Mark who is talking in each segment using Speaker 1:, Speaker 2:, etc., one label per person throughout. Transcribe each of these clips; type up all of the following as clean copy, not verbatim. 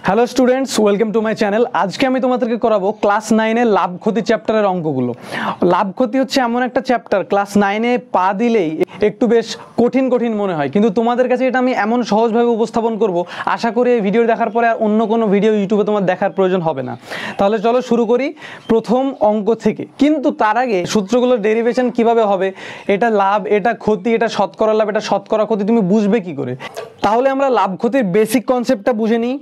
Speaker 1: Hello students, welcome to my channel. আজকে আমি তোমাদেরকে করাবো ক্লাস 9-এর লাভ ক্ষতি চ্যাপ্টারের অঙ্কগুলো। লাভ ক্ষতি হচ্ছে এমন একটা চ্যাপ্টার, ক্লাস 9-এ পা দিলেই একটু বেশ কঠিন কঠিন মনে হয়, কিন্তু তোমাদের কাছে এটা আমি এমন সহজভাবে উপস্থাপন করব, আশা করি এই ভিডিও দেখার পরে আর অন্য কোনো ভিডিও ইউটিউবে তোমার দেখার প্রয়োজন হবে না। তাহলে চলো শুরু করি প্রথম অঙ্ক থেকে। কিন্তু তার আগে সূত্রগুলোর ডেরিভেশন কিভাবে হবে, এটা লাভ, এটা ক্ষতি, এটা শতকরা লাভ, এটা শতকরা ক্ষতি, তুমি বুঝবে কি করে? তাহলে আমরা লাভ ক্ষতির বেসিক কনসেপ্টটা বুঝে নিই।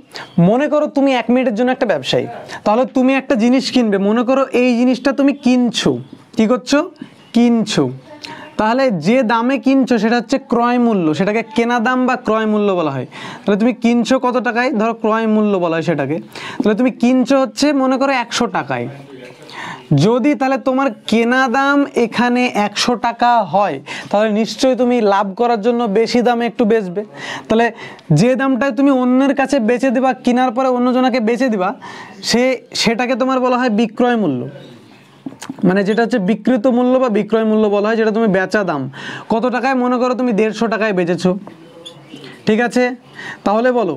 Speaker 1: মনে করো তুমি 1 মিনিটের জন্য একটা ব্যবসায়ী, তাহলে তুমি একটা জিনিস কিনবে। মনে করো এই জিনিসটা তুমি কিনছো, কি করছো? কিনছো। তাহলে যে দামে কিনছো সেটা হচ্ছে ক্রয় মূল্য, সেটাকে কেনা দাম বা ক্রয় মূল্য বলা হয়। তাহলে তুমি কিনছো কত টাকায়? ধরো ক্রয় মূল্য বলা হয় সেটাকে। তাহলে তুমি কিনছো হচ্ছে মনে করো 100 টাকায়। যদি তাহলে তোমার কেনা দাম এখানে 100 টাকা হয়, তাহলে নিশ্চয়ই তুমি লাভ করার জন্য বেশি দামে একটু বেচবে। তাহলে যে দামটায় তুমি অন্যের কাছে বেচে দিবা, কেনার পরে অন্যজনকে বেচে দিবা, সেটাকে তোমার বলা হয় বিক্রয় মূল্য। মানে যেটা হচ্ছে বিক্রিত মূল্য বা বিক্রয় মূল্য বলা হয়, যেটা তুমি বেচা দাম। কত টাকায়? মনে করো তুমি 150 টাকায় বেচেছো, ঠিক আছে? তাহলে বলো,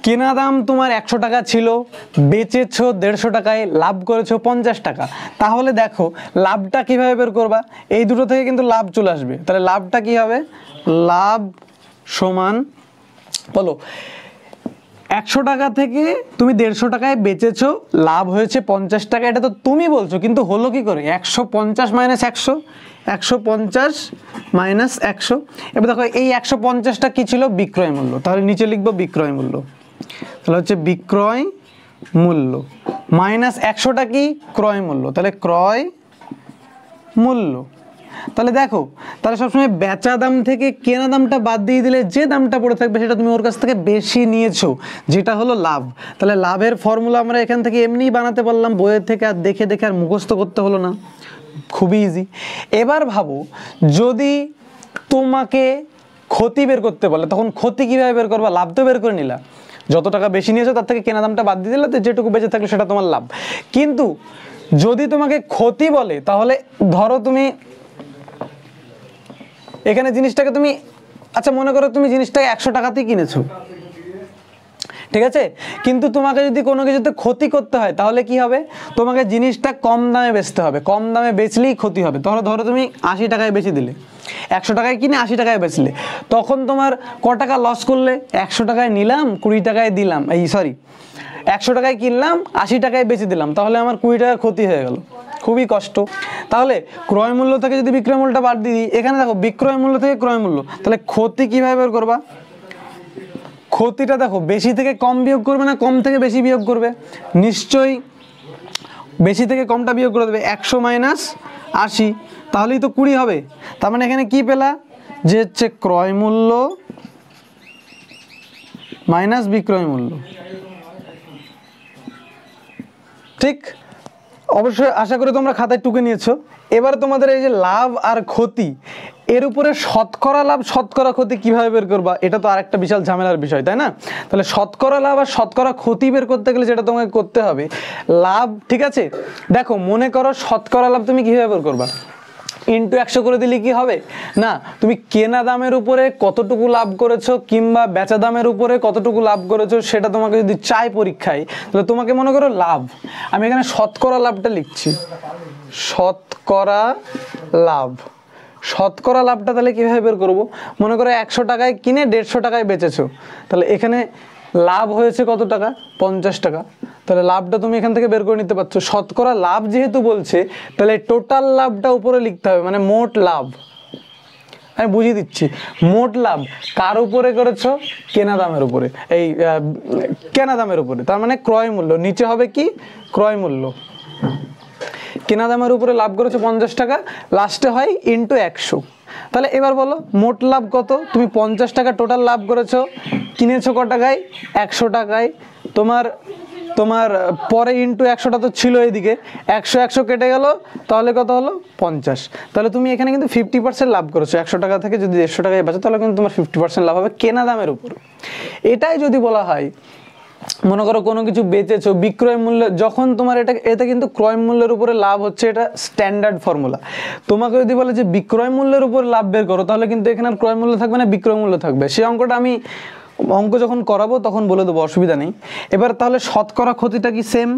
Speaker 1: কেনা দাম তোমার 100 টাকা ছিল, বেচেছো 150 টাকায়, লাভ করেছো 50 টাকা। তাহলে দেখো লাভটা কিভাবে বের করবা? এই দুটো থেকে কিন্তু লাভ চলে আসবে। তাহলে লাভটা কি হবে? লাভ সমান, বলো, 100 টাকা থেকে তুমি 150 টাকায় বেচেছো, লাভ হয়েছে 50 টাকা। এটা তো তুমি বলছো, কিন্তু হলো কি করে? 150 মাইনাস 100, 150 মাইনাস 100। এবার দেখো এই 150টা কি ছিল? বিক্রয় মূল্য। তাহলে নিচে লিখবো বিক্রয় মূল্য। তাহলে হচ্ছে বিক্রয় মূল্য মাইনাস 100টা কি? ক্রয় মূল্য। তাহলে ক্রয় মূল্য। তাহলে দেখো, তাহলে সবসময় বেচা দাম থেকে কেনা দামটা বাদ দিয়ে দিলে যে দামটা পড়ে থাকবে সেটা তুমি ওর কাছ থেকে বেশি নিয়েছো, যেটা হলো লাভ। তাহলে লাভের ফর্মুলা আমরা এখান থেকে এমনিই বানাতে পারলাম, বইয়ের থেকে আর দেখে দেখে আর মুখস্থ করতে হলো না, খুবই ইজি। এবার ভাবো, যদি তোমাকে ক্ষতি বের করতে বলে, তখন ক্ষতি কিভাবে বের করবা? লাভ তো বের করে নিলা, যত টাকা বেশি নিয়েছো তার থেকে কেনা দামটা বাদ দিয়ে দিলে, যেটুকু বেঁচে থাকলো সেটা তোমার লাভ। কিন্তু যদি তোমাকে ক্ষতি বলে, তাহলে ধরো তুমি এখানে জিনিসটাকে তুমি, আচ্ছা মনে করো তুমি জিনিসটাকে 100 টাকাতেই কিনেছো, ঠিক আছে? কিন্তু তোমাকে যদি কোনো কিছুতে ক্ষতি করতে হয়, তাহলে কি হবে? তোমাকে জিনিসটা কম দামে বেচতে হবে। কম দামে বেচলেই ক্ষতি হবে। ধরো তুমি 80 টাকায় বেচে দিলে, 100 টাকায় কিনে 80 টাকায় বেচলে, তখন তোমার ক টাকা লস করলে? 100 টাকায় নিলাম, 20 টাকায় দিলাম, 100 টাকায় কিনলাম, 80 টাকায় বেচে দিলাম, তাহলে আমার 20 টাকা ক্ষতি হয়ে গেল, খুবই কষ্ট। তাহলে ক্রয় মূল্য থেকে যদি বিক্রয় মূল্যটা বাদ দিয়ে দিই, এখানে দেখো বিক্রয় মূল্য থেকে ক্রয় মূল্য, তাহলে ক্ষতি কিভাবে বের করবা? ক্ষতিটা দেখো, বেশি থেকে কম বিয়োগ করবে না কম থেকে বেশি বিয়োগ করবে? নিশ্চয়ই বেশি থেকে কমটা বিয়োগ করে দেবে। 100 মাইনাস 80, তাহলেই তো 20 হবে। তার মানে এখানে কি পেলা? যে হচ্ছে ক্রয় মূল্য মাইনাস বিক্রয় মূল্য, ঠিক? অবশ্যই আশা করি তোমরা খাতায় টুকে নিয়েছো। এবার তোমাদের এই যে লাভ আর ক্ষতি, এর উপরে শতকরা লাভ শতকরা ক্ষতি কিভাবে বের করবা? এটা তো আরেকটা বিশাল ঝামেলার বিষয়, তাই না? তাহলে শতকরা লাভ আর শতকরা ক্ষতি বের করতে গেলে যেটা তোমাকে করতে হবে, লাভ, ঠিক আছে? দেখো মনে করো শতকরা লাভ তুমি কিভাবে বের করবা? ইন্টু 100 করে দিলে কি হবে? না, তুমি কেনা দামের উপরে কতটুকু লাভ করেছো কিংবা বেচা দামের উপরে কতটুকু লাভ করেছো সেটা তোমাকে যদি চাই পরীক্ষায়, তাহলে তোমাকে মনে করো লাভ, আমি এখানে শতকরা লাভটা লিখছি, শতকরা লাভ। শতকরা লাভটা তাহলে কিভাবে বের করবো? মনে করো 100 টাকায় কিনে 150 টাকায় বেচেছো, তাহলে এখানে লাভ হয়েছে কত টাকা? 50 টাকা। তাহলে লাভটা তুমি এখান থেকে বের করে নিতে পারছো। শতকরা লাভ যেহেতু বলছে, তাহলে টোটাল লাভটা উপরে লিখতে হবে, মানে মোট লাভ। আমি বুঝিয়ে দিচ্ছি, মোট লাভ কার উপরে করেছো? কেনা দামের উপরে, এই কেনা দামের উপরে, তার মানে ক্রয় মূল্য। নিচে হবে কি? ক্রয় মূল্য। কেনা দামের উপরে লাভ করেছো 50 টাকা, লাস্টে হয় ইন্টু 100। তাহলে এবার বলো মোট লাভ কত? তুমি 50 টাকা টোটাল লাভ করেছো, কিনেছো ক টাকায়? 100 টাকায়। তোমার পরে ইন্টু 100টা তো ছিল এইদিকে, 100 কেটে গেল, তাহলে কত হলো? 50। তাহলে তুমি এখানে কিন্তু 50% লাভ করেছো। 100 টাকা থেকে যদি 150 টাকায় বাঁচো, তাহলে কিন্তু তোমার 50% লাভ হবে কেনা দামের উপর। এটাই যদি বলা হয়, মনে করো কোনো কিছু বেচেছো, বিক্রয় মূল্য যখন তোমার এটা কিন্তু ক্রয় মূল্যের উপরে লাভ হচ্ছে, এটা স্ট্যান্ডার্ড ফর্মুলা। তোমাকে যদি বলে যে বিক্রয় মূল্যের উপর লাভ বের করো, তাহলে কিন্তু এখানে আর ক্রয় মূল্য থাকবে না, বিক্রয় মূল্য থাকবে। সেই অঙ্কটা আমি অঙ্ক যখন করাবো তখন বলে দেবো, অসুবিধা নেই। এবার তাহলে শতকরা ক্ষতিটা কি সেম?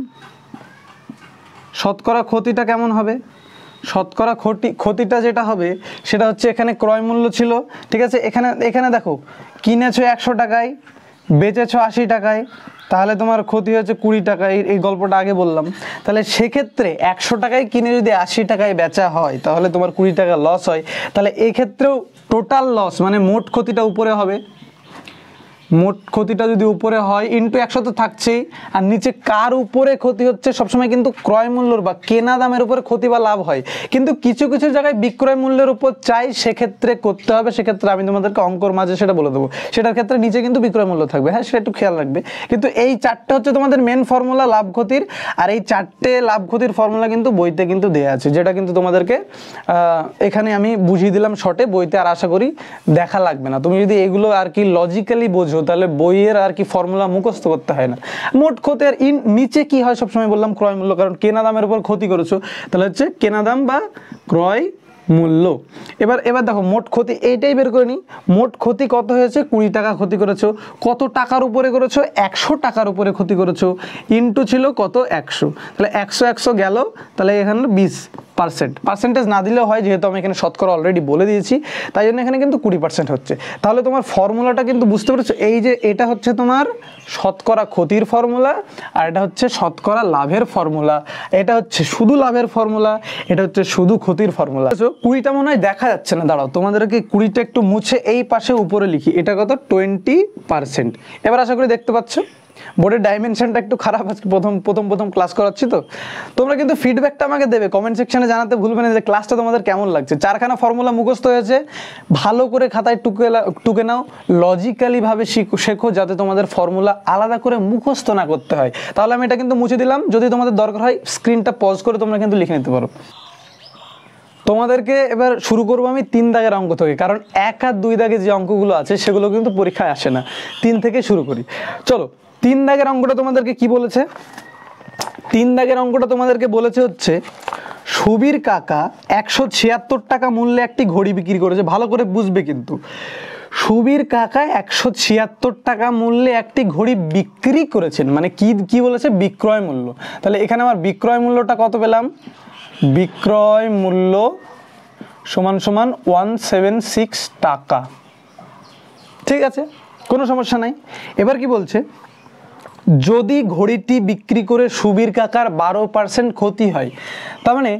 Speaker 1: শতকরা ক্ষতিটা কেমন হবে? শতকরা ক্ষতিটা যেটা হবে সেটা হচ্ছে এখানে ক্রয় মূল্য ছিল, ঠিক আছে, এখানে দেখো কিনেছো 100 টাকায়, বেচেছো 80 টাকায়, তাহলে তোমার ক্ষতি হয়েছে 20 টাকায়। এই গল্পটা আগে বললাম। তাহলে সেক্ষেত্রে 100 টাকায় কিনে যদি 80 টাকায় বেচা হয় তাহলে তোমার 20 টাকা লস হয়। তাহলে এই ক্ষেত্রেও টোটাল লস মানে মোট ক্ষতিটা উপরে হবে। মোট ক্ষতিটা যদি উপরে হয় ইন্টু 100 তো থাকছেই, আর নিচে কার উপরে ক্ষতি হচ্ছে? সবসময় কিন্তু ক্রয় মূল্যর বা কেনা দামের উপরে ক্ষতি বা লাভ হয়, কিন্তু কিছু কিছু জায়গায় বিক্রয় মূল্যের উপর চাই, সেক্ষেত্রে করতে হবে। সেক্ষেত্রে আমি তোমাদেরকে অঙ্কর মাঝে সেটা বলে দেবো। সেটার ক্ষেত্রে নিচে কিন্তু বিক্রয় মূল্য থাকবে, হ্যাঁ, সেটা একটু খেয়াল রাখবে। কিন্তু এই চারটে হচ্ছে তোমাদের মেন ফর্মুলা লাভ ক্ষতির, আর এই চারটে লাভ ক্ষতির ফর্মুলা কিন্তু বইতে কিন্তু দেওয়া আছে, যেটা কিন্তু তোমাদেরকে এখানে আমি বুঝিয়ে দিলাম শর্টে, বইতে আর আশা করি দেখা লাগবে না। তুমি যদি এগুলো আর কি লজিক্যালি বোঝো তাহলে বইয়ের আর কি ফর্মুলা মুখস্থ করতে হয় না। মোট ক্ষতি আর নিচে কি হয় সবসময় বললাম ক্রয় মূল্য, কারণ কেনা দামের উপর ক্ষতি করেছো, তাহলে হচ্ছে কেনা দাম বা ক্রয় মূল্য। এবার দেখো মোট ক্ষতি এইটাই বের করে নিই। মোট ক্ষতি কত হয়েছে? 20 টাকা ক্ষতি করেছো। কত টাকার উপরে করেছো? 100 টাকার উপরে ক্ষতি করেছো। ইন্টু ছিল কত? 100। তাহলে 100 গেল, তাহলে এখানে 20%। পার্সেন্টেজ না দিলেও হয়, যেহেতু আমি এখানে শতকরা অলরেডি বলে দিয়েছি, তাই জন্য এখানে কিন্তু 20% হচ্ছে। তাহলে তোমার ফর্মুলাটা কিন্তু বুঝতে পেরেছো, এই যে এটা হচ্ছে তোমার শতকরা ক্ষতির ফর্মুলা, আর এটা হচ্ছে শতকরা লাভের ফর্মুলা। এটা হচ্ছে শুধু লাভের ফর্মুলা, এটা হচ্ছে শুধু ক্ষতির ফর্মুলা। 20টা মনে হয় দেখা যাচ্ছে না, দাঁড়াও তোমাদেরকে 20টা একটু মুছে এই পাশে উপরে লিখি। এটা কত? 20%। এবার আশা করি দেখতে পাচ্ছ। বোর্ডের ডাইমেনশনটা একটু খারাপ, আজকে প্রথম ক্লাস করাচ্ছি তো। তোমরা কিন্তু ফিডব্যাকটা আমাকে দেবে, কমেন্ট সেকশনে জানাতে ভুলবে না যে ক্লাসটা তোমাদের কেমন লাগছে। 4খানা ফর্মুলা মুখস্থ হয়েছে, ভালো করে খাতায় টুকে নাও, লজিক্যালি ভাবে শেখো, যাতে তোমাদের ফর্মুলা আলাদা করে মুখস্থ না করতে হয়। তাহলে আমি এটা কিন্তু মুছে দিলাম, যদি তোমাদের দরকার হয় স্ক্রিনটা পজ করে তোমরা কিন্তু লিখে নিতে পারো। তোমাদেরকে এবার শুরু করবো আমি 3 দাগের অঙ্ক থেকে, কারণ 1 আর 2 দাগে যে অঙ্কগুলো আছে সেগুলো কিন্তু পরীক্ষায় আসে না। 3 থেকে শুরু করি, চলো। 3 দাগের অঙ্কটা তোমাদেরকে কি বলেছে? 3 দাগের অঙ্কটা তোমাদেরকে বলেছে হচ্ছে সুবীর কাকা 176 টাকা মূল্যে একটি ঘড়ি বিক্রি করেছে। ভালো করে বুঝবে কিন্তু, সুবীর কাকা 176 টাকা মূল্যে একটি ঘড়ি বিক্রি করেছেন, মানে কি বলেছে? বিক্রয় মূল্য। তাহলে এখানে আমার বিক্রয় মূল্যটা কত পেলাম? বিক্রয় মূল্য সমান 176 টাকা, ঠিক আছে, কোনো সমস্যা নাই। এবার কি বলছে? যদি ঘড়িটি বিক্রি করে সুবীর কাকার 12% ক্ষতি হয়, তার মানে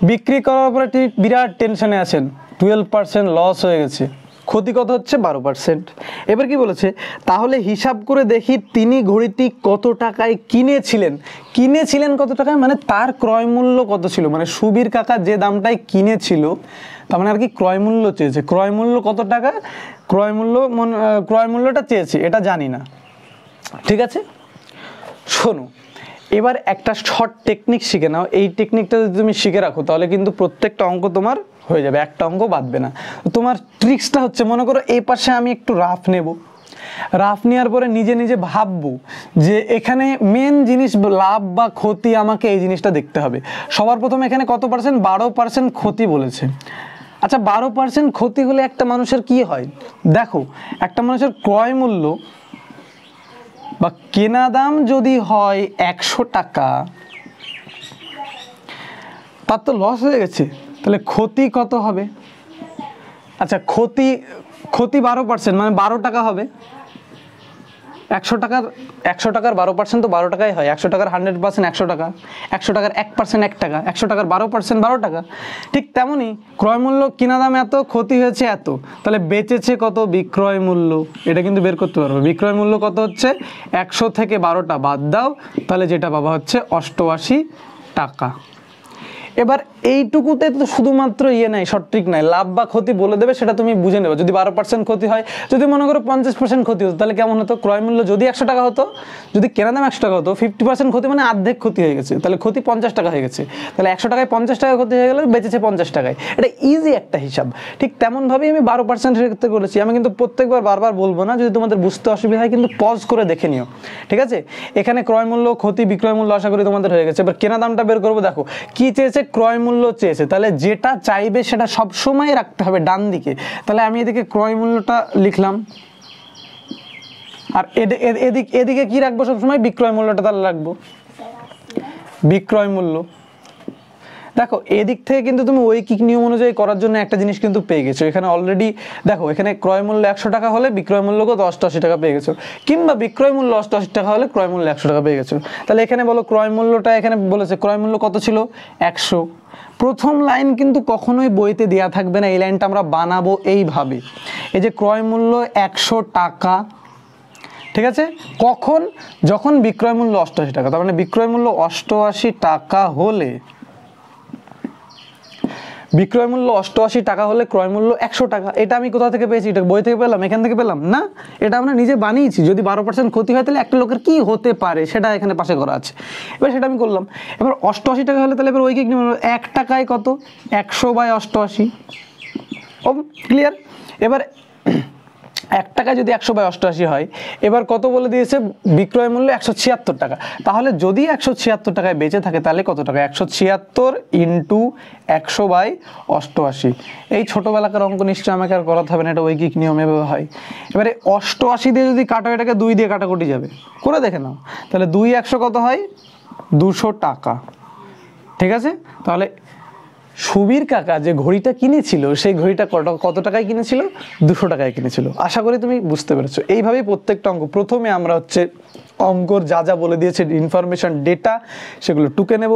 Speaker 1: বিক্রি করার পরে ঠিক বিরাট টেনশনে আছেন, 12% লস হয়ে গেছে, ক্ষতি কত হচ্ছে? 12%। এবার কি বলেছে? তাহলে হিসাব করে দেখি তিনি ঘড়িটি কত টাকায় কিনেছিলেন কত টাকায়, মানে তার ক্রয় মূল্য কত ছিল, মানে সুবীর কাকা যে দামটায় কিনেছিল, তার মানে আর কি ক্রয় মূল্য চেয়েছে। ক্রয় মূল্য কত টাকা? ক্রয় মূল্যটা চেয়েছে, এটা জানি না, ঠিক আছে। শোনো, এবার একটা শর্ট টেকনিক শিখে নাও। এই টেকনিকটা যদি তুমি শিখে রাখো তাহলে কিন্তু প্রত্যেকটা অঙ্ক তোমার হয়ে যাবে, একটা অঙ্ক বাদবে না। তোমার ট্রিক্সটা হচ্ছে, মনে করো এই পাশে আমি একটু রাফ নেব, রাফ নেওয়ার পরে নিজে নিজে ভাববো যে এখানে মেন জিনিস লাভ বা ক্ষতি, আমাকে এই জিনিসটা দেখতে হবে। সবার প্রথমে এখানে কত পার্সেন্ট? 12% ক্ষতি বলেছে। আচ্ছা, 12% ক্ষতি হলে একটা মানুষের কি হয়? দেখো, একটা মানুষের ক্রয় মূল্য বা কেনা দাম যদি হয় 100 টাকা, তার তো লস হয়ে গেছে, তাহলে ক্ষতি কত হবে? আচ্ছা, ক্ষতি 12%, মানে 12 টাকা হবে। 100 টাকার 12% তো 12 টাকাই হয়। 100 টাকার 100% 100 টাকা, 100 টাকার 1% 1 টাকা, 100 টাকার 12% 12 টাকা। ঠিক তেমনই ক্রয় মূল্য, কিনা দাম এত, ক্ষতি হয়েছে এত, তাহলে বেচেছে কত? বিক্রয় মূল্য। এটা কিন্তু বের করতে পারবে। বিক্রয় মূল্য কত হচ্ছে? 100 থেকে 12টা বাদ দাও, তাহলে যেটা পাবা হচ্ছে 88 টাকা। এবার এইটুকুতে তো শুধুমাত্র নাই, শর্ট ট্রিক নাই, লাভ বা ক্ষতি বলে দেবে, সেটা তুমি বুঝে নেবে। যদি 12% ক্ষতি হয়, যদি মনে করো 50% ক্ষতি হতো, তাহলে কেমন হতো? ক্রয় মূল্য যদি 100 টাকা হতো, যদি কেনা দাম 100 টাকা হতো, 50% ক্ষতি মানে অর্ধেক ক্ষতি হয়ে গেছে, তাহলে ক্ষতি 50 টাকা হয়ে গেছে। তাহলে 100 টাকায় 50 টাকা ক্ষতি হয়ে গেলে বেঁচেছে 50 টাকায়। এটা ইজি একটা হিসাব। ঠিক তেমনভাবেই আমি 12% ক্ষেত্রে করেছি। আমি কিন্তু প্রত্যেকবার বারবার বলবো না, যদি তোমাদের বুঝতে অসুবিধা হয় কিন্তু পজ করে দেখে নিও, ঠিক আছে। এখানে ক্রয় মূল্য, ক্ষতি, বিক্রয় মূল্য আশা করি তোমাদের হয়ে গেছে। এবার কেনা দামটা বের করবো। দেখো কি চেয়েছে? ক্রয় মূল্য চেয়েছে, তাহলে যেটা চাইবে সেটা সবসময় রাখতে হবে ডান দিকে। তাহলে আমি এদিকে ক্রয় মূল্যটা লিখলাম, আর এদিকে কি রাখবো সবসময়, বিক্রয় মূল্যটা তাহলে রাখবো, বিক্রয় মূল্য। দেখো এদিক থেকে কিন্তু তুমি ঐকিক নিয়ম অনুযায়ী করার জন্য একটা জিনিস কিন্তু পেয়ে গেছো এখানে অলরেডি। দেখো এখানে ক্রয় মূল্য 100 টাকা হলে বিক্রয় মূল্য কত 88 টাকা পেয়ে গেছো, কিংবা বিক্রয় মূল্য 88 টাকা হলে ক্রয় মূল্য 100 টাকা পেয়ে গেছো। তাহলে এখানে বলো ক্রয় মূল্যটা, এখানে বলেছে ক্রয় মূল্য কত ছিল 100। প্রথম লাইন কিন্তু কখনোই বইতে দেয়া থাকবে না, এই লাইনটা আমরা বানাবো এইভাবে, এই যে ক্রয় মূল্য 100 টাকা, ঠিক আছে, কখন, যখন বিক্রয় মূল্য 88 টাকা, তার মানে বিক্রয় মূল্য 88 টাকা হলে, বিক্রয় মূল্য 88 টাকা হলে ক্রয় মূল্য 100 টাকা। এটা আমি কোথা থেকে পেয়েছি, এটা বই থেকে পেলাম, এখান থেকে পেলাম না, এটা আমরা নিজে বানিয়েছি। যদি 12% ক্ষতি হয় তাহলে একটা লোকের কি হতে পারে সেটা এখানে পাশে করা আছে, এবার সেটা আমি করলাম। এবার 88 টাকা হলে তাহলে এবার ঐকিক নিয়ম 1 টাকায় কত 100/88, ও ক্লিয়ার। এবার 1 টাকা যদি 100/88 হয়, এবার কত বলে দিয়েছে, বিক্রয় মূল্য 176 টাকা। তাহলে যদি 176 টাকায় বেঁচে থাকে তাহলে কত টাকা, 176 ইন্টু 100/88। এই ছোটোবেলাকার অঙ্ক নিশ্চয়ই আমাকে আর করাতে হবে না, এটা ঐকিক নিয়ম এভাবে হয়। এবারে 88 দিয়ে যদি কাটো, এটাকে 2 দিয়ে কাটাকুটি যাবে, করে দেখে নাও, তাহলে 2 100 কত হয় 200 টাকা, ঠিক আছে। তাহলে সুবীর কাকা যে ঘড়িটা কিনেছিল সেই ঘড়িটা কত টাকায় কিনেছিল, 200 টাকায় কিনেছিল। আশা করি তুমি বুঝতে পেরেছো। এইভাবেই প্রত্যেকটা অঙ্ক, প্রথমে আমরা হচ্ছে অঙ্কর যা যা বলে দিয়েছে ইনফরমেশন ডেটা সেগুলো টুকে নেব,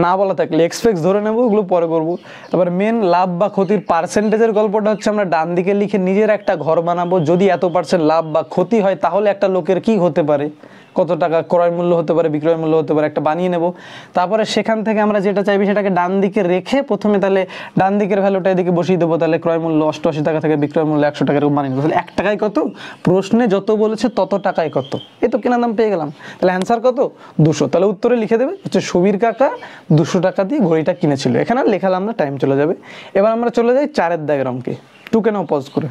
Speaker 1: না বলা থাকলে এক্সপেক্টস ধরে নেব, ওগুলো পরে করবো। এবার মেন লাভ বা ক্ষতির পার্সেন্টেজের গল্পটা হচ্ছে আমরা ডান দিকে লিখে নিজের একটা ঘর বানাবো, যদি এত % লাভ বা ক্ষতি হয় তাহলে একটা লোকের কি হতে পারে, কত টাকা ক্রয় মূল্য হতে পারে, বিক্রয় মূল্য হতে পারে, একটা বানিয়ে নেব। তারপরে সেখান থেকে আমরা যেটা চাইবি সেটাকে ডান দিকে রেখে প্রথমে তাহলে ডান দিকের ভ্যালুটা এদিকে বসিয়ে দেবো, তাহলে ক্রয় মূল্য 88 টাকা থেকে বিক্রয় মূল্য 100 টাকা এরকম বানিয়ে নেবো। তাহলে 1 টাকায় কত, প্রশ্নে যত বলেছে তত টাকায় কত, এ তো কেনা দাম পেয়ে গেলাম। তাহলে অ্যান্সার কত 200, তাহলে উত্তরে লিখে দেবে হচ্ছে সুবীর কাকা 200 টাকা দিয়ে ঘড়িটা কিনেছিল। এখানে আর লেখালাম না, টাইম চলে যাবে। এবার আমরা চলে যাই 4 দাগের অঙ্কে, টুকে নাও পজ করে।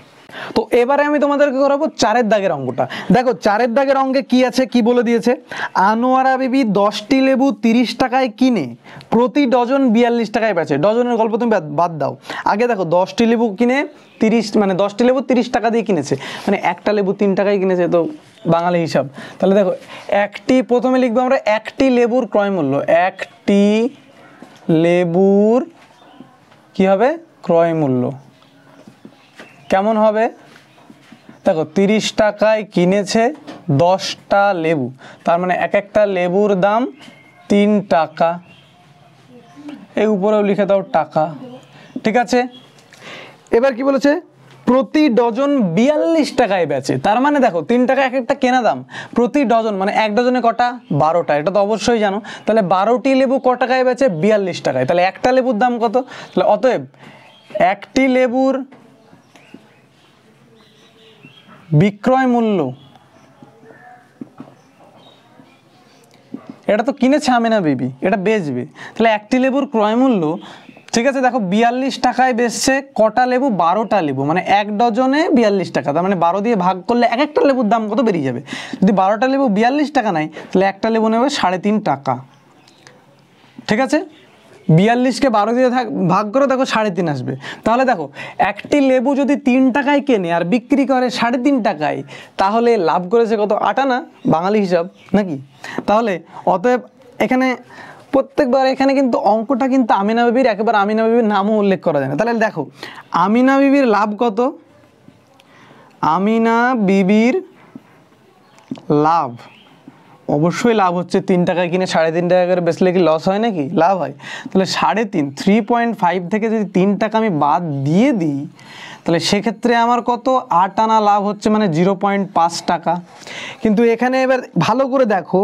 Speaker 1: তো এবারে আমি তোমাদেরকে করাবো 4 দাগের অঙ্কটা। দেখো 4 দাগের অঙ্কে কি আছে, কি বলে দিয়েছে, আনোয়ারা বিবি 10টি লেবু 30 টাকায় কিনে প্রতি ডজন 42 টাকায় বেচে। ডজনের গল্প তুমি বাদ দাও, আগে দেখো 10টি লেবু কিনে 30, মানে 10টি লেবু 30 টাকা দিয়ে কিনেছে, মানে একটা লেবু 3 টাকায় কিনেছে, তো বাঙালি হিসাব। তাহলে দেখো একটি, প্রথমে লিখবো আমরা একটি লেবুর ক্রয় মূল্য, একটি লেবুর কি হবে ক্রয় মূল্য কেমন হবে, দেখো 30 টাকায় কিনেছে 10টা লেবু, তার মানে এক একটা লেবুর দাম 3 টাকা, এই উপরেও লিখে দাও টাকা, ঠিক আছে। এবার কি বলেছে, প্রতি ডজন 42 টাকায় বেচে, তার মানে দেখো 3 টাকা এক একটা কেনা দাম, প্রতি ডজন মানে এক ডজনে কটা 12টা, এটা তো অবশ্যই জানো। তাহলে 12টি লেবু ক টাকায় বেচে 42 টাকায়, তাহলে একটা লেবুর দাম কত, তাহলে অতএব একটি লেবুর বিক্রয় মূল্য, এটা তো কিনেছে আমিনা বিবি, এটা বেচবে, তাহলে একটি লেবুর ক্রয় মূল্য, ঠিক আছে। দেখো 42 টাকায় বেচছে কটা লেবু, 12টা লেবু, মানে এক ডজনে 42 টাকা, তার মানে 12 দিয়ে ভাগ করলে এক একটা লেবুর দাম কত বেরিয়ে যাবে। যদি 12টা লেবু 42 টাকা নেয় তাহলে একটা লেবু নেবে 3.5 টাকা, ঠিক আছে। 42কে 12 দিয়ে ভাগ করে দেখো 3.5 আসবে। তাহলে দেখো একটি লেবু যদি 3 টাকায় কেনে আর বিক্রি করে 3.5 টাকায়, তাহলে লাভ করেছে কত, 8 আনা, বাঙালি হিসাব নাকি। তাহলে অতএব এখানে প্রত্যেকবার এখানে কিন্তু অঙ্কটা কিন্তু আমিনা বিবির, একেবারে আমিনা বিবির নামও উল্লেখ করা যায় না। তাহলে দেখো আমিনা বিবির লাভ কত, আমিনা বিবির লাভ অবশ্যই লাভ হচ্ছে, 3 টাকায় কিনে 3.5 টাকা করে বেচলে কি লস হয় নাকি, লাভ হয়। তাহলে 3.5 থেকে যদি 3 টাকা আমি বাদ দিয়ে দিই তাহলে সেক্ষেত্রে আমার কত 8 আনা লাভ হচ্ছে, মানে 0.5 টাকা। কিন্তু এখানে এবার ভালো করে দেখো,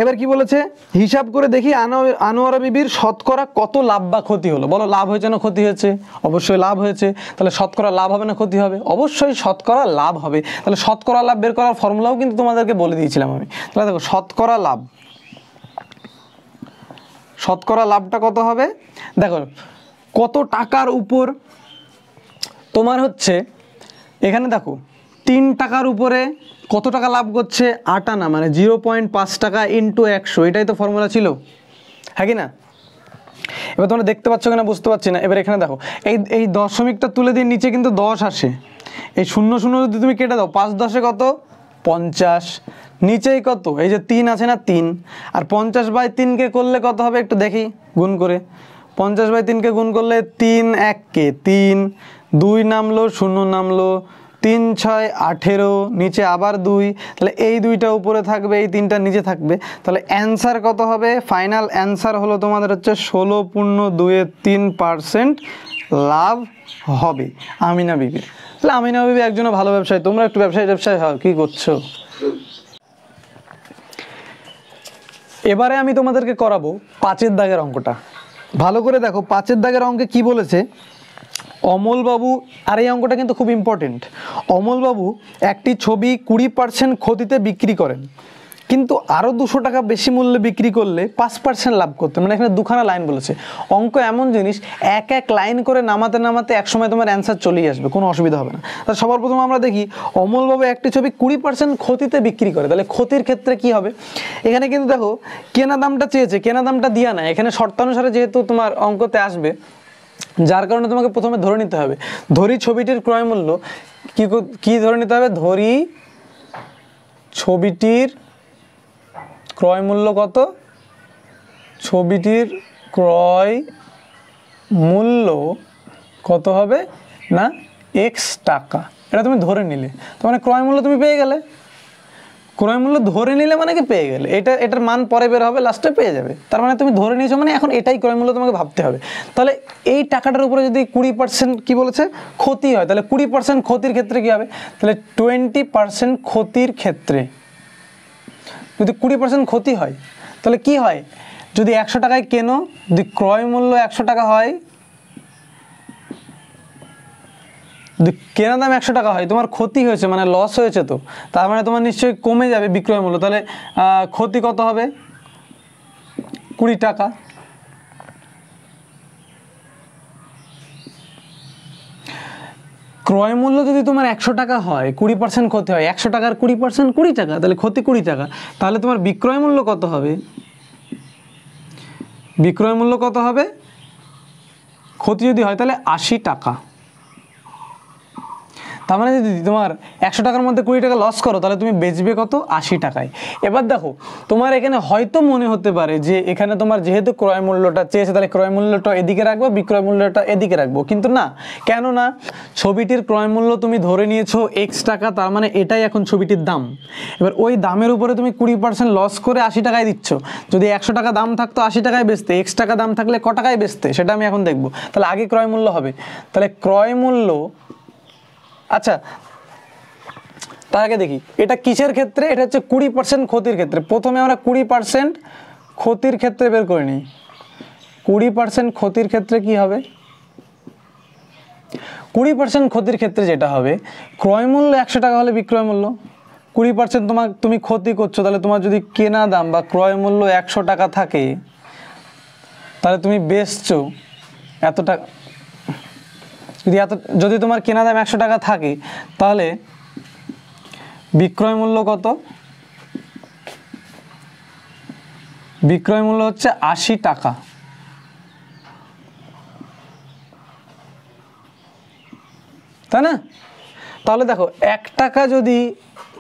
Speaker 1: এবার কি বলেছে হিসাব করে দেখি আনোয়ারা বিবির শতকরা কত লাভ বা ক্ষতি হলো, বলো লাভ হয়েছে না ক্ষতি হয়েছে, অবশ্যই লাভ হয়েছে। তাহলে শতকরা লাভ হবে না ক্ষতি হবে, অবশ্যই শতকরা লাভ হবে। তাহলে শতকরা লাভ বের করার ফর্মুলাও কিন্তু তোমাদেরকে বলে দিয়েছিলাম আমি। তাহলে দেখো শতকরা লাভ, শতকরা লাভটা কত হবে, দেখো কত টাকার উপর তোমার হচ্ছে, এখানে দেখো 3 টাকার উপরে কত টাকা লাভ করছে 8 আনা, মানে 0.5 টাকা ইন্টু 100, এটাই তো ফর্মুলা ছিল, হ্যাঁ কি না। এবার তোমরা দেখতে পাচ্ছ কিনা বুঝতে পারছি না। এবার এখানে দেখো এই দশমিকটা তুলে দিয়ে নিচে কিন্তু 10 আসে, এই 0 0 যদি তুমি কেটে দাও 5 10 কত 50, নিচেই কত, এই যে 3 আছে না 3, আর 50/3 কে করলে কত হবে একটু দেখি গুণ করে। 50/3 কে গুণ করলে 3 1 কে 3, 2 নামলো 0 নামলো, 3 6 18, নিচে আবার 2, তাহলে এই 2টা উপরে থাকবে, এই 3টা নিচে থাকবে। তাহলে অ্যান্সার কত হবে? ফাইনাল অ্যান্সার হলো তোমাদের হচ্ছে 16.23% লাভ হবে আমিনা বিবির। তাহলে আমিনা বিবি একজনের ভালো ব্যবসায়ী, তোমরা একটু ব্যবসায়ী হও, কি করছো? এবারে আমি তোমাদেরকে করাবো 5-এর দাগের অঙ্কটা। ভালো করে দেখো 5-এর দাগের অঙ্কে কি বলেছে। অমলবাবু, আর এই অঙ্কটা কিন্তু খুব ইম্পর্টেন্ট। অমলবাবু একটি ছবি 20% ক্ষতিতে বিক্রি করেন, কিন্তু আরও 200 টাকা বেশি মূল্যে বিক্রি করলে 5% লাভ করতে। মানে এখানে দুখানা লাইন বলেছে। অঙ্ক এমন জিনিস, এক লাইন করে নামাতে নামাতে একসময় তোমার অ্যান্সার চলেই আসবে, কোনো অসুবিধা হবে না। তাহলে সবার প্রথমে আমরা দেখি, অমলবাবু একটি ছবি 20% ক্ষতিতে বিক্রি করে, তাহলে ক্ষতির ক্ষেত্রে কি হবে? এখানে কিন্তু দেখো কেনা দামটা চেয়েছে, কেনা দামটা দিয়া না, এখানে শর্তানুসারে যেহেতু তোমার অঙ্কতে আসবে, যার কারণে তোমাকে প্রথমে ধরে নিতে হবে। ধরি ছবিটির ক্রয় মূল্য কি ধরে নিতে হবে? ধরি ছবিটির ক্রয় মূল্য কত? ছবিটির ক্রয় মূল্য কত হবে না x টাকা, এটা তুমি ধরে নিলে। তো মানে ক্রয় মূল্য তুমি পেয়ে গেলে, ক্রয় মূল্য ধরে নিলে মানে কি পেয়ে গেলে, এটার মান পরে বের হবে, লাস্টে পেয়ে যাবে। তার মানে তুমি ধরে নিয়েছো, মানে এখন এটাই ক্রয় মূল্য তোমাকে ভাবতে হবে। তাহলে এই টাকাটার উপরে যদি 20% কি বলেছে ক্ষতি হয়, তাহলে 20% ক্ষতির ক্ষেত্রে কি হবে? তাহলে 20% ক্ষতির ক্ষেত্রে যদি 20% ক্ষতি হয়, তাহলে কি হয়? যদি 100 টাকায় কেনো, যদি ক্রয় মূল্য 100 টাকা হয়, যদি কেনা দাম 100 টাকা হয়, তোমার ক্ষতি হয়েছে মানে লস হয়েছে, তো তার মানে তোমার নিশ্চয়ই কমে যাবে বিক্রয় মূল্য। তাহলে ক্ষতি কত হবে? 20 টাকা। ক্রয় মূল্য যদি তোমার 100 টাকা হয়, 20% ক্ষতি হয়, 100 টাকার 20% 20 টাকা, তাহলে ক্ষতি 20 টাকা। তাহলে তোমার বিক্রয় মূল্য কত হবে? বিক্রয় মূল্য কত হবে? ক্ষতি যদি হয় তাহলে 80 টাকা। তার মানে যদি তোমার 100 টাকার মধ্যে 20 টাকা লস করো, তাহলে তুমি বেচবে কত? 80 টাকায়। এবার দেখো তোমার এখানে হয়তো মনে হতে পারে যে এখানে তোমার যেহেতু ক্রয় মূল্যটা চেয়েছে, তাহলে ক্রয় মূল্যটা এদিকে রাখবো, বিক্রয় মূল্যটা এদিকে রাখবো, কিন্তু না। কেন না? ছবিটির ক্রয় মূল্য তুমি ধরে নিয়েছো x টাকা, তার মানে এটাই এখন ছবিটির দাম। এবার ওই দামের উপরে তুমি 20% লস করে 80 টাকায় দিচ্ছ। যদি 100 টাকা দাম থাকতো 80 টাকায় বেচতে, x টাকা দাম থাকলে ক টাকায় বেচতে, সেটা আমি এখন দেখবো। তাহলে আগে ক্রয় মূল্য হবে, তাহলে ক্রয় মূল্য, আচ্ছা তার আগে দেখি এটা কিসের ক্ষেত্রে। এটা হচ্ছে 20% ক্ষতির ক্ষেত্রে। প্রথমে আমরা 20% ক্ষতির ক্ষেত্রে বের করে নিই। 20% ক্ষতির ক্ষেত্রে কি হবে? 20% ক্ষতির ক্ষেত্রে যেটা হবে, ক্রয় মূল্য 100 টাকা হলে বিক্রয় মূল্য 20% তুমি ক্ষতি করছো। তাহলে তোমার যদি কেনা দাম বা ক্রয় মূল্য 100 টাকা থাকে, তাহলে তুমি বেচছো এত টাকা। যদি তোমার কেনা দাম 100 টাকা থাকে, তাহলে বিক্রয় মূল্য কত? বিক্রয় মূল্য হচ্ছে 80 টাকা। তাই না? তাহলে দেখো 1 টাকা যদি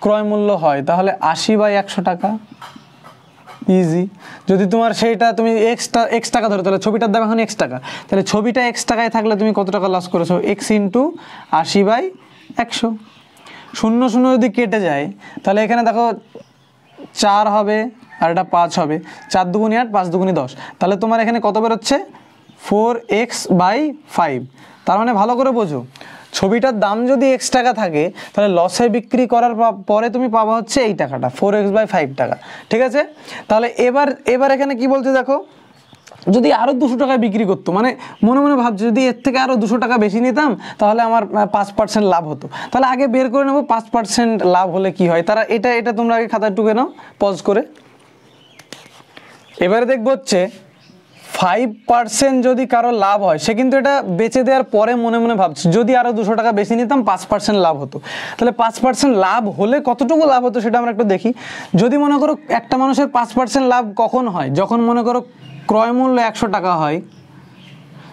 Speaker 1: ক্রয় মূল্য হয়, তাহলে 80/100 টাকা, ইজি। যদি তোমার সেইটা তুমি x টাকা ধরো, তাহলে ছবিটার দাম এখন x টাকা, তাহলে ছবিটা x টাকায় থাকলে তুমি কত টাকা লস করেছো? x × 80/100। 0 0 যদি কেটে যায়, তাহলে এখানে দেখো 4 হবে আর এটা 5 হবে, 4 দুগুণে 8, 5 দুগুণে 10, তাহলে তোমার এখানে কত বেরোচ্ছে? 4x/5। তার মানে ভালো করে বোঝো, ছবিটার দাম যদি x টাকা থাকে, তাহলে লসে বিক্রি করার পরে তুমি পাবা হচ্ছে এই টাকাটা, 4x/5 টাকা। ঠিক আছে? তাহলে এবার এখানে কি বলছে দেখো, যদি আরও 200 টাকায় বিক্রি করতো, মানে মনে মনে ভাবছো যদি এর থেকে আরও 200 টাকা বেশি নিতাম, তাহলে আমার 5% লাভ হতো। তাহলে আগে বের করে নেবো 5% লাভ হলে কি হয়। তারা এটা তোমরা আগে খাতায় টুকে নাও পজ করে। এবারে দেখবো হচ্ছে 5% যদি কারো লাভ হয়, সে কিন্তু এটা বেচে দেওয়ার পরে মনে মনে ভাবছে যদি আরও 200 টাকা বেশি নিতাম 5% লাভ হতো। তাহলে 5% লাভ হলে কতটুকু লাভ হতো সেটা আমরা একটু দেখি। যদি মনে করো একটা মানুষের 5% লাভ কখন হয়, যখন মনে করো ক্রয় মূল্য 100 টাকা হয়,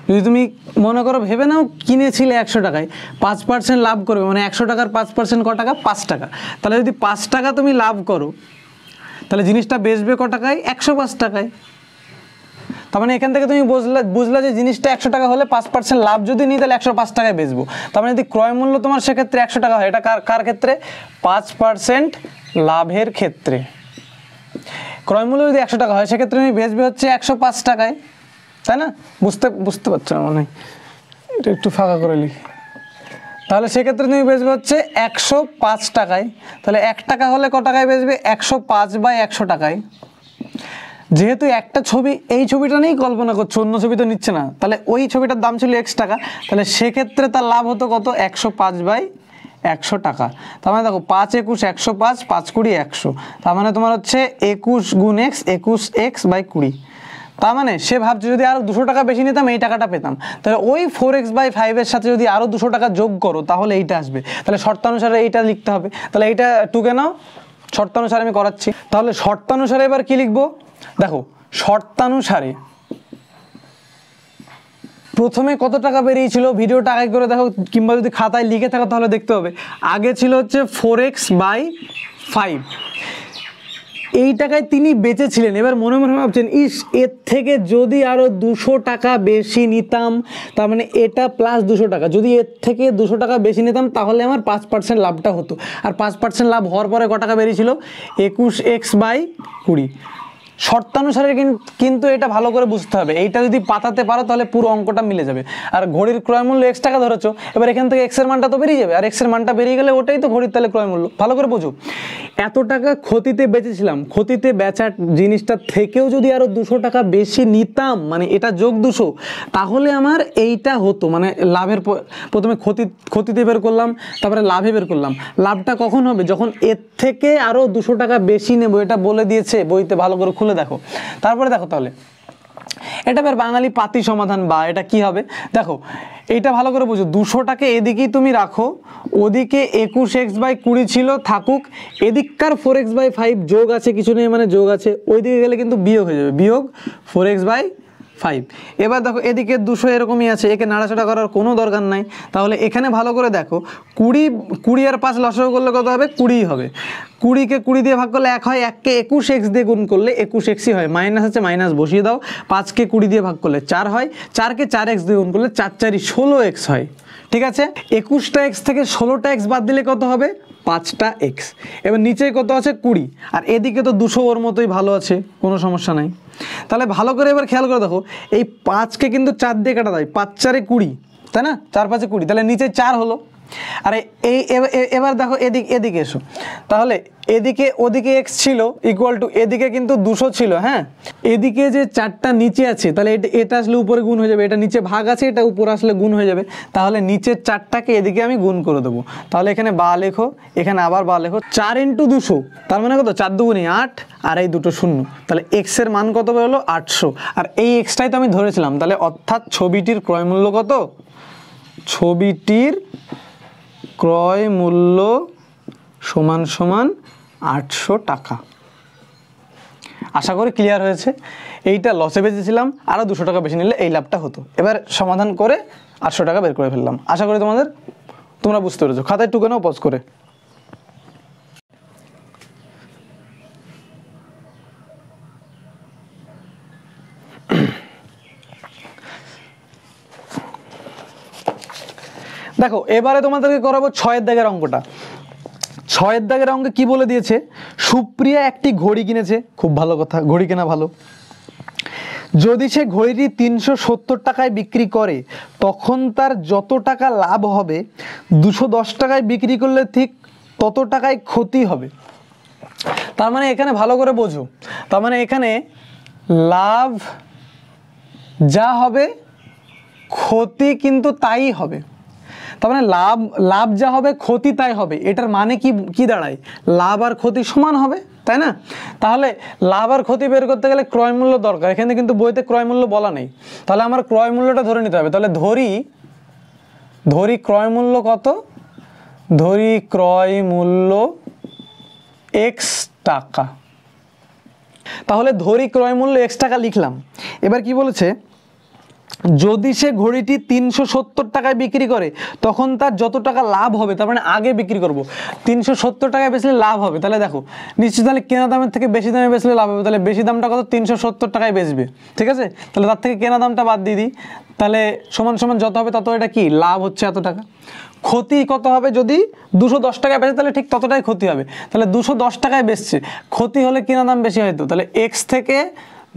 Speaker 1: যদি তুমি মনে করো ভেবে নাও কিনেছিলে 100 টাকায়, 5% লাভ করবে, মানে 100 টাকার 5% ক টাকা? 5 টাকা। তাহলে যদি 5 টাকা তুমি লাভ করো, তাহলে জিনিসটা বেচবে ক টাকায়? 105 টাকায়। তার মানে এখান থেকে তুমি বুঝলা যে জিনিসটা 100 টাকা হলে 5% লাভ যদি নিই তাহলে 105 টাকায় বেচবো। তার মানে যদি ক্রয় মূল্য তোমার সেক্ষেত্রে 100 টাকা হয়, এটা কার ক্ষেত্রে? 5% লাভের ক্ষেত্রে। ক্রয় মূল্য যদি 100 টাকা হয় সেক্ষেত্রে তুমি বেচবে হচ্ছে 105 টাকায়, তাই না? বুঝতে পারছো না মনে হয়? এটা একটু ফাঁকা করে লিখি। তাহলে সেক্ষেত্রে তুমি বেচবে হচ্ছে 105 টাকায়। তাহলে 1 টাকা হলে ক টাকায় বেচবে? 105/100 টাকায়। যেহেতু একটা ছবি, এই ছবিটা নিয়েই কল্পনা করছো, অন্য ছবি তো নিচ্ছে না, তাহলে ওই ছবিটার দাম ছিল X টাকা, তাহলে সেক্ষেত্রে তার লাভ হতো কত? 105/100 টাকা। তার মানে দেখো 5 21 105, 5 20 100, তার মানে তোমার হচ্ছে 21 গুণ X, 21X/20। তার মানে সে ভাবছে যদি আরো 200 টাকা বেশি নিতাম এই টাকাটা পেতাম, তাহলে ওই 4x/5 এর সাথে যদি আরো 200 টাকা যোগ করো তাহলে এইটা আসবে। তাহলে শর্তানুসারে এইটা লিখতে হবে। তাহলে এইটা টুকে নাও, শর্তানুসারে আমি করাচ্ছি। তাহলে শর্তানুসারে এবার কি লিখবো? দেখো শর্তানুসারে প্রথমে কত টাকা বেরিয়েছিল, ভিডিওটা আগে করে দেখো, কিংবা যদি খাতায় লিখে থাকো তাহলে দেখতে হবে। আগে ছিল হচ্ছে 4x/5, এই টাকায় তিনি বেঁচেছিলেন। এবার মনে মনে ভাবছেন, ইস এর থেকে যদি আরো 200 টাকা বেশি নিতাম, তার মানে এটা প্লাস 200 টাকা, যদি এর থেকে 200 টাকা বেশি নিতাম তাহলে আমার 5% লাভটা হতো। আর 5% লাভ হওয়ার পরে ক টাকা বেরিয়েছিল? 21X/20। শর্তানুসারে কিন্তু এটা ভালো করে বুঝতে হবে। এইটা যদি পাতাতে পারো তাহলে পুরো অঙ্কটা মিলে যাবে। আর ঘড়ির ক্রয় মূল্য X টাকা ধরেছো, এবার এখান থেকে X এর মানটা তো বেরিয়ে যাবে, আর X এর মানটা বেরিয়ে গেলে ওটাই তো ঘড়ির তাহলে ক্রয় মূল্য। ভালো করে বোঝো, এত টাকা ক্ষতিতে বেচেছিলাম, ক্ষতিতে বেচার জিনিসটা থেকেও যদি আরো 200 টাকা বেশি নিতাম, মানে এটা যোগ 200, তাহলে আমার এইটা হতো। মানে লাভের প্রথমে ক্ষতিতে বের করলাম, তারপরে লাভে বের করলাম। লাভটা কখন হবে? যখন এর থেকে আরো 200 টাকা বেশি নেব, এটা বলে দিয়েছে বইতে, ভালো করে খুলে দেখো। তারপরে দেখো তাহলে এটা বের বাঙালি পাতি সমাধান, বা এটা কি হবে? দেখো এইটা ভালো করে বুঝো, 200টাকে এদিকেই তুমি রাখো, ওদিকে 21X/20 ছিল থাকুক, এদিককার 4x/5 যোগ আছে, কিছু নেই মানে যোগ আছে, ওইদিকে গেলে কিন্তু বিয়োগ হয়ে যাবে, বিয়োগ 4x/5। এবার দেখো এদিকে 200 এরকমই আছে, একে নাড়াচাড়া করার কোনো দরকার নাই। তাহলে এখানে ভালো করে দেখো, 20 আর 5 লসাগু করলে কত হবে? 20 হবে। 20কে 20 দিয়ে ভাগ করলে 1 হয়, 1কে 21X দিয়ে গুণ করলে 21Xই হয়, মাইনাস আছে মাইনাস বসিয়ে দাও। 5কে 20 দিয়ে ভাগ করলে 4 হয়, 4কে 4X দিয়ে গুণ করলে 4 4 16X হয়। ঠিক আছে, 21টা X থেকে 16টা X বাদ দিলে কত হবে? 5টা X। এবার নিচে কত আছে? 20, আর এদিকে তো 200 ওর মতোই ভালো আছে, কোনো সমস্যা নাই। তাহলে ভালো করে এবার খেয়াল করে দেখো, এই 5কে কিন্তু 4 দিয়ে কাটা যায়, 5 4 20, তাই না? 4 5 20, তাহলে নিচে 4 হলো। আরে এই এবার দেখো এদিকে এসো, তাহলে এদিকে ওদিকে X ছিল ইকুয়াল টু এদিকে কিন্তু 200 ছিল। হ্যাঁ, এদিকে যে 4টা নিচে আছে, তাহলে এটা আসলে উপরে গুণ হয়ে যাবে, এটা নিচে ভাগ আছে, এটা উপরে আসলে গুণ হয়ে যাবে। তাহলে নিচের 4টাকে এদিকে আমি গুণ করে দেবো। তাহলে এখানে বা লেখো, এখানে আবার বা লেখো, 4 × 200, তার মানে কত? 4 2 8, আর এই দুটো শূন্য, তাহলে X এর মান কত বেরোলো? 800। আর এই Xটাই তো আমি ধরেছিলাম, তাহলে অর্থাৎ ছবিটির ক্রয় মূল্য কত? ছবিটির ক্রয় মূল্য সমান সমান 800 টাকা। আশা করি ক্লিয়ার হয়েছে। এইটা লসে বেচেছিলাম, আরও 200 টাকা বেশি নিলে এই লাভটা হতো। এবার সমাধান করে 800 টাকা বের করে ফেললাম। আশা করি তোমরা বুঝতে পেরেছো। খাতায় টুকে নাও পজ করে। দেখো এবারে তোমাদেরকে করাবো 6 দাগের অঙ্কটা। 6 দাগের অঙ্কে কি বলে দিয়েছে? সুপ্রিয়া একটি ঘড়ি কিনেছে, খুব ভালো কথা, ঘড়ি কেনা ভালো। যদি সে ঘড়িটি 370 টাকায় বিক্রি করে তখন তার যত টাকা লাভ হবে 210 টাকায় বিক্রি করলে ঠিক তত টাকায় ক্ষতি হবে। তার মানে এখানে ভালো করে বোঝো, তার মানে এখানে লাভ যা হবে ক্ষতি কিন্তু তাই হবে। তার মানে লাভ যা হবে ক্ষতি তাই হবে। এটার মানে কি দাঁড়ায়? লাভ আর ক্ষতি সমান হবে, তাই না? তাহলে লাভ আর ক্ষতি বের করতে গেলে ক্রয় মূল্য দরকার। এখানে কিন্তু বইতে ক্রয় মূল্য বলা নেই, তাহলে আমার ক্রয় মূল্যটা ধরে নিতে হবে। তাহলে ধরি ক্রয় মূল্য কত? ধরি ক্রয় মূল্য X টাকা। তাহলে ধরি ক্রয় মূল্য X টাকা লিখলাম। এবার কি বলেছে? যদি সে ঘড়িটি 370 টাকায় বিক্রি করে তখন তার যত টাকা লাভ হবে, তার মানে আগে বিক্রি করব 370 টাকায় বেচলে লাভ হবে, তাহলে দেখো নিশ্চয়ই তাহলে কেনা দামের থেকে বেশি দামে বেচলে লাভ হবে, তাহলে বেশি দামটা কত 370 টাকায় বেচবে, ঠিক আছে। তাহলে তার থেকে কেনা দামটা বাদ দিয়ে দিই, তাহলে সমান সমান যত হবে তত এটা কি লাভ হচ্ছে এত টাকা। ক্ষতি কত হবে, যদি 210 টাকায় বেচে তাহলে ঠিক ততটাই ক্ষতি হবে, তাহলে 210 টাকায় বেচছে, ক্ষতি হলে কেনা দাম বেশি হয়তো, তাহলে এক্স থেকে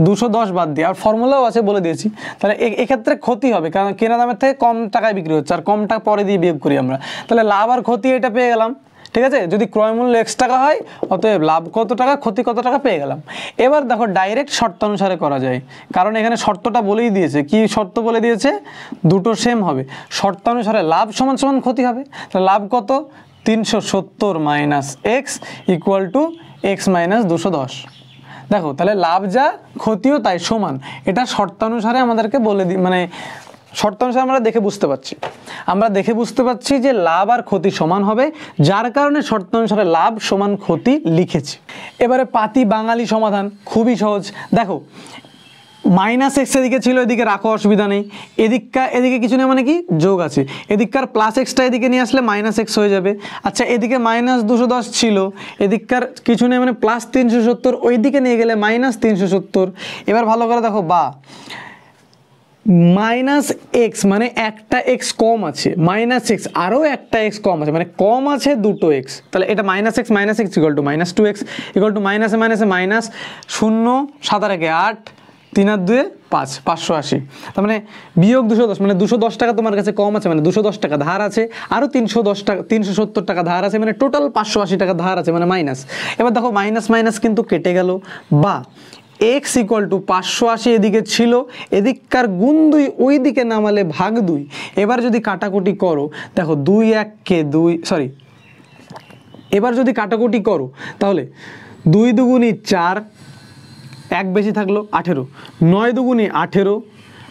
Speaker 1: 210 বাদ দিয়ে, আর ফর্মুলাও আছে বলে দিয়েছি, তাহলে এক্ষেত্রে ক্ষতি হবে কারণ কেনা দামের থেকে কম টাকায় বিক্রি হচ্ছে, আর কম টাকা পরে দিয়ে বিয়োগ করি আমরা, তাহলে লাভ আর ক্ষতি এটা পেয়ে গেলাম, ঠিক আছে। যদি ক্রয় মূল্য x টাকা হয় অতএব লাভ কত টাকা ক্ষতি কত টাকা পেয়ে গেলাম। এবার দেখো ডাইরেক্ট শর্তানুসারে করা যায়, কারণ এখানে শর্তটা বলেই দিয়েছে, কি শর্ত বলে দিয়েছে, দুটো সেম হবে, শর্তানুসারে লাভ সমান সমান ক্ষতি হবে, তাহলে লাভ কত 370 minus x equal to x minus 210। দেখো তাহলে লাভ যা ক্ষতিও তাই সমান, এটা শর্তানুসারে আমাদেরকে বলে মানে শর্তানুসারে আমরা দেখে বুঝতে পারছি যে লাভ আর ক্ষতি সমান হবে, যার কারণে শর্তানুসারে লাভ সমান ক্ষতি লিখেছি। এবারে পাতি বাঙালি সমাধান খুবই সহজ, দেখো মাইনাস এক্স এদিকে ছিল, এদিকে রাখো অসুবিধা নেই, এদিকে কিছু নেই মানে কি যোগ আছে, এদিককার প্লাস এক্সটা এদিকে নিয়ে আসলে মাইনাস এক্স হয়ে যাবে। আচ্ছা এদিকে মাইনাস 210 ছিল, এদিককার কিছু নেই মানে প্লাস 370, ওইদিকে নিয়ে গেলে মাইনাস 370। এবার ভালো করে দেখো, বা মাইনাস এক্স মানে একটা এক্স কম আছে, মাইনাস এক্স আরও একটা এক্স কম আছে, মানে কম আছে দুটো এক্স, তাহলে এটা minus x equal to minus 2x equal to মাইনাসে মাইনাসে মাইনাস 0 7 আর 8 3 আর 2 5 580, তার মানে বিয়োগ 210, মানে 210 টাকা তোমার কাছে কম আছে, মানে 210 টাকা ধার আছে, আরও 370 টাকা ধার আছে, মানে টোটাল 580 টাকা ধার আছে, মানে মাইনাস। এবার দেখো মাইনাস মাইনাস কিন্তু কেটে গেল, বা এক্স ইকুয়াল টু 580 এদিকে ছিল, এদিককার গুণ 2 ওই দিকে নামালে ভাগ 2। এবার যদি কাটাকুটি করো, দেখো 2 1 কে 2 সরি, এবার যদি কাটাকুটি করো তাহলে 2 দুগুণি 4, 1 বেশি থাকলো 18, 9 দুগুণি 18,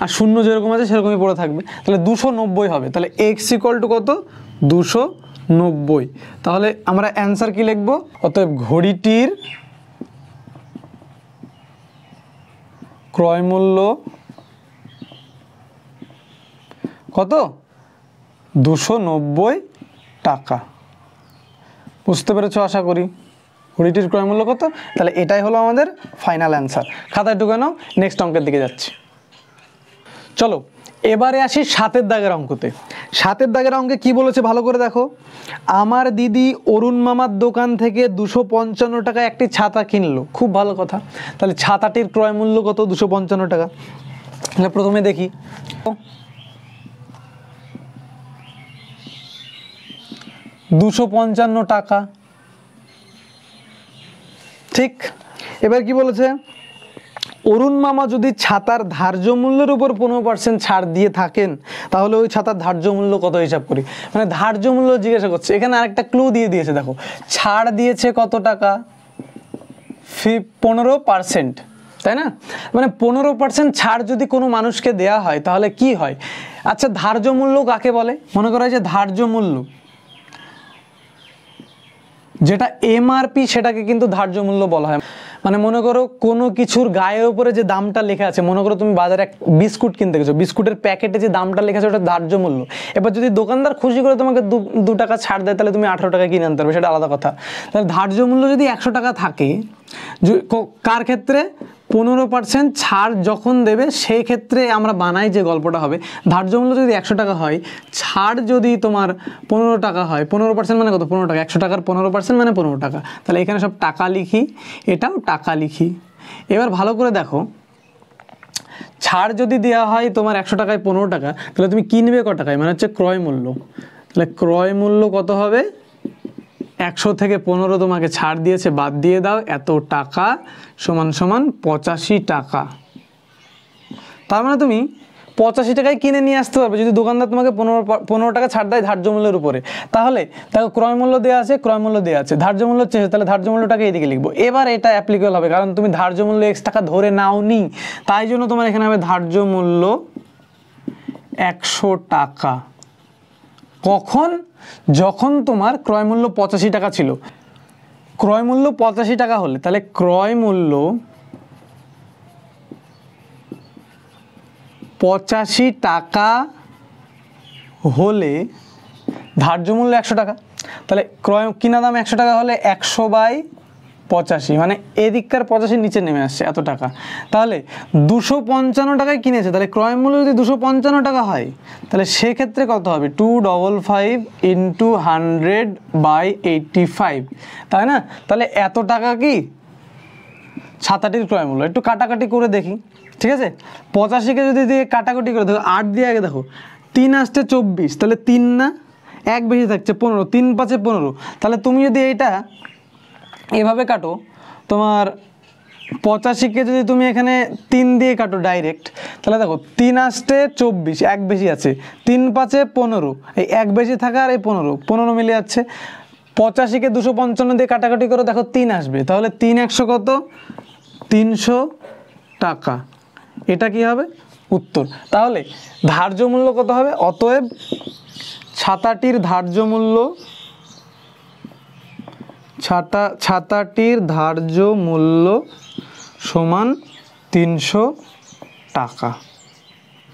Speaker 1: আর 0 যেরকম আছে সেরকমই পড়ে থাকবে, তাহলে 290 হবে। তাহলে এক্স ইকুয়াল টু কত 290। তাহলে আমরা অ্যান্সার কি লিখবো, অতএব ঘড়িটির ক্রয় মূল্য কত 290 টাকা। বুঝতে পেরেছো আশা করি, ঘড়িটির ক্রয় মূল্য কত, তাহলে এটাই হলো আমাদের ফাইনাল অ্যান্সার। খাতায় ঢুকে নাও, নেক্সট অঙ্কের দিকে যাচ্ছি। চলো এবারে আসি 7 দাগের অঙ্কতে। 7 দাগের অঙ্কে কি বলেছে ভালো করে দেখো, আমার দিদি অরুণ মামার দোকান থেকে 255 টাকা একটি ছাতা কিনলো, খুব ভালো কথা। তাহলে ছাতাটির ক্রয় মূল্য কত 255 টাকা। তাহলে প্রথমে দেখি 255 টাকা, ঠিক। এবার কি বলেছে, অরুণ মামা যদি ছাতার ধার্য মূল্যের উপর 15% ছাড় দিয়ে থাকেন তাহলে ওই ছাতার ধার্য মূল্য কত হিসাব করি, মানে ধার্য মূল্য জিজ্ঞাসা করছে। এখানে আরেকটা ক্লু দিয়ে দিয়েছে, দেখো ছাড় দিয়েছে কত টাকা 15%, তাই না, মানে 15% ছাড় যদি কোনো মানুষকে দেয়া হয় তাহলে কি হয়। আচ্ছা ধার্য মূল্য কাকে বলে, মনে করা যে ধার্য মূল্য যেটা এমআরপি সেটাকে কিন্তু ধার্য মূল্য বলা হয়। মানে মনে করো কোনো কিছুর গায়ের উপরে যে দামটা লেখা আছে, মনে করো তুমি বাজারে এক বিস্কুট কিনতে গেছো, বিস্কুটের প্যাকেটে যে দামটা লেখা আছে ওটা ধার্য মূল্য। এবার যদি দোকানদার খুশি করে তোমাকে 2 টাকা ছাড় দেয় তাহলে তুমি 18 টাকা কিনে আনতে পারবে, সেটা আলাদা কথা। তাহলে ধার্য মূল্য যদি 100 টাকা থাকে, কার ক্ষেত্রে 15% ছাড় যখন দেবে সেই ক্ষেত্রে আমরা বানাই যে গল্পটা হবে, ধার্য মূল্য যদি 100 টাকা হয়, ছাড় যদি তোমার 15 টাকা হয়, 15% মানে কত 15 টাকা, 100 টাকার 15% মানে 15 টাকা। তাহলে এখানে সব টাকা লিখি, এটাও টাকা লিখি। এবার ভালো করে দেখো, ছাড় যদি দেওয়া হয় তোমার 100 টাকায় 15 টাকা, তাহলে তুমি কিনবে ক টাকায়, মানে হচ্ছে ক্রয় মূল্য। তাহলে ক্রয় মূল্য কত হবে, 100 থেকে 15 তোমাকে ছাড় দিয়েছে, বাদ দিয়ে দাও, এত টাকা সমান সমান 85 টাকা। তার মানে তুমি 85 টাকায় কিনে নিয়ে আসতে পারবে যদি দোকানদার তোমাকে 15 টাকা ছাড় দেয় ধার্য মূল্যের উপরে। তাহলে দেখো ক্রয় মূল্য দেওয়া আছে, ক্রয় মূল্য দেওয়া আছে, ধার্য মূল্য হচ্ছে, তাহলে ধার্য মূল্যটাকে এইদিকে লিখবো। এবার এটা অ্যাপ্লিকেবল হবে কারণ তুমি ধার্য মূল্য x টাকা ধরে নাওনি, তাই জন্য তোমার এখানে হবে ধার্য মূল্য 100 টাকা। কখন, যখন তোমার ক্রয় মূল্য 85 টাকা ছিল। ক্রয় মূল্য 85 টাকা হলে তাহলে ক্রয় মূল্য 85 টাকা হলে ধার্য মূল্য 100 টাকা, তাহলে ক্রয় কিনা দাম 100 টাকা হলে 100/85, মানে এদিককার 85 নিচে নেমে আসছে এত টাকা। তাহলে 255 টাকায় কিনেছে, তাহলে ক্রয় মূল্য যদি 255 টাকা হয় তাহলে সেক্ষেত্রে কত হবে 255 × 100/85, তাই না? তাহলে এত টাকা কি ছাতাটির ক্রয় মূল্য। একটু কাটাকাটি করে দেখি, ঠিক আছে? 85কে যদি দিয়ে কাটাকাটি করে দেখো, 8 দিয়ে আগে দেখো, 3 আসছে 24, তাহলে 3 না, 1 বেশি থাকছে 15, 3 5 15। তাহলে তুমি যদি এইটা এভাবে কাটো, তোমার 85কে যদি তুমি এখানে 3 দিয়ে কাটো ডাইরেক্ট, তাহলে দেখো 3 আসছে 24, 1 বেশি আছে, 3 5 15, এই 1 বেশি থাকা আর এই 15 মিলে যাচ্ছে। 85কে 255 দিয়ে কাটাকাটি করো, দেখো 3 আসবে, তাহলে 3 100 কত 300 টাকা। এটা কি হবে উত্তর। তাহলে ধার্য মূল্য কত হবে? অতএব ছাতাটির ধার্য মূল্য, ছাতাটির ধার্য মূল্য সমান 300 টাকা।